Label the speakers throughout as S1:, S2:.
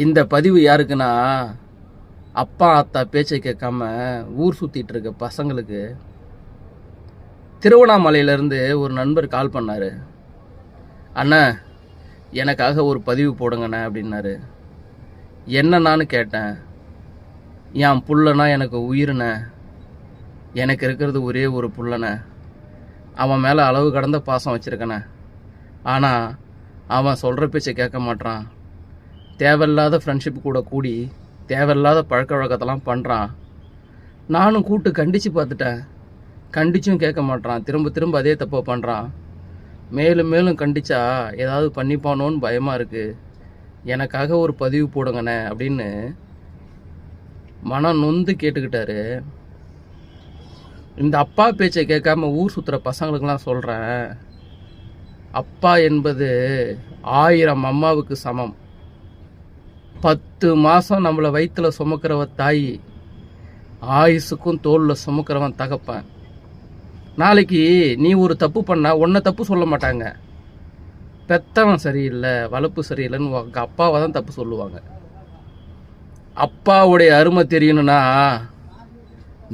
S1: இந்த பதிவு யாருக்குன்னா, அப்பா அத்தா பேச்சை கேட்காம ஊர் சுற்றிட்டு இருக்க பசங்களுக்கு. திருவண்ணாமலையிலேருந்து ஒரு நண்பர் கால் பண்ணார். அண்ணா, எனக்காக ஒரு பதிவு போடுங்கண்ணே அப்படின்னாரு. என்னன்னான்னு கேட்டேன். என் புள்ளனா எனக்கு உயிர்ண்ணே, எனக்கு இருக்கிறது ஒரே ஒரு புள்ளண்ணே, அவன் மேலே அளவு கடந்த பாசம் வச்சுருக்கண்ணே. ஆனால் அவன் சொல்கிற பேச்சை கேட்க மாட்டான். தேவையில்லாத ஃப்ரெண்ட்ஷிப் கூட கூடி தேவையில்லாத பழக்க வழக்கத்தெல்லாம் பண்ணுறான். நானும் கூப்பிட்டு கண்டித்து பார்த்துட்டேன், கண்டிச்சும் கேட்க மாட்டான். திரும்ப திரும்ப அதே தப்பை பண்ணுறான். மேலும் மேலும் கண்டிச்சா ஏதாவது பண்ணிப்பானோன்னு பயமாக இருக்குது. எனக்காக ஒரு பதிவு போடுங்கண்ணே அப்படின்னு மனம் நொந்து கேட்டுக்கிட்டாரு. இந்த அப்பா பேச்சை கேட்காம ஊர் சுற்றுற பசங்களுக்கெல்லாம் சொல்கிறேன், அப்பா என்பது 1000 அம்மாவுக்கு சமம். 10 மாதம் நம்மளை வயிற்றில் சுமக்கிறவ தாய், ஆயுசுக்கும் தோளில் சுமக்கிறவன் தகப்பன். நாளைக்கு நீ ஒரு தப்பு பண்ணா உன்னை தப்பு சொல்ல மாட்டாங்க. பெத்தவன் சரியில்லை, வளர்ப்பு சரியில்லைன்னு உங்கள் அப்பாவை தான் தப்பு சொல்லுவாங்க. அப்பாவுடைய அருமை தெரியணும்னா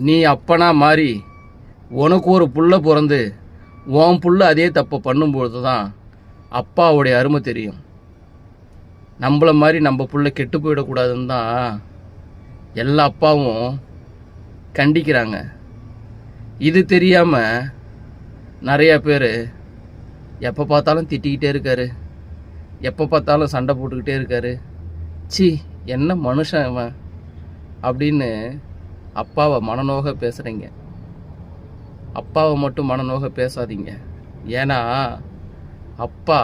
S1: நீ அப்பனா மாறி உனக்கு ஒரு புள்ள பிறந்து உன் புள்ள அதே தப்பை பண்ணும்பொழுது தான் அப்பாவுடைய அருமை தெரியும். நம்மள மாதிரி நம்ம புள்ள கெட்டு போயிடக்கூடாதுன்னு தான் எல்லா அப்பாவும் கண்டிக்கிறாங்க. இது தெரியாமல் நிறையா பேர் எப்போ பார்த்தாலும் திட்டிக்கிட்டே இருக்காரு, எப்போ பார்த்தாலும் சண்டை போட்டுக்கிட்டே இருக்காரு. சி, என்ன மனுஷன் அவன் அப்படின்னு அப்பாவை மனநோக பேசுகிறீங்க. அப்பாவை மட்டும் மனநோக பேசாதீங்க. ஏன்னா அப்பா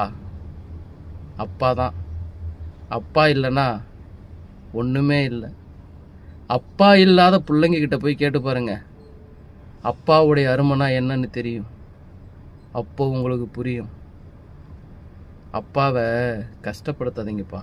S1: அப்பா தான். அப்பா இல்லைன்னா ஒன்றுமே இல்லை. அப்பா இல்லாத பிள்ளைங்கக்கிட்ட போய் கேட்டு பாருங்க, அப்பாவுடைய அருமைனா என்னன்னு தெரியும். அப்போ உங்களுக்கு புரியும். அப்பாவை கஷ்டப்படுத்தாதீங்கப்பா.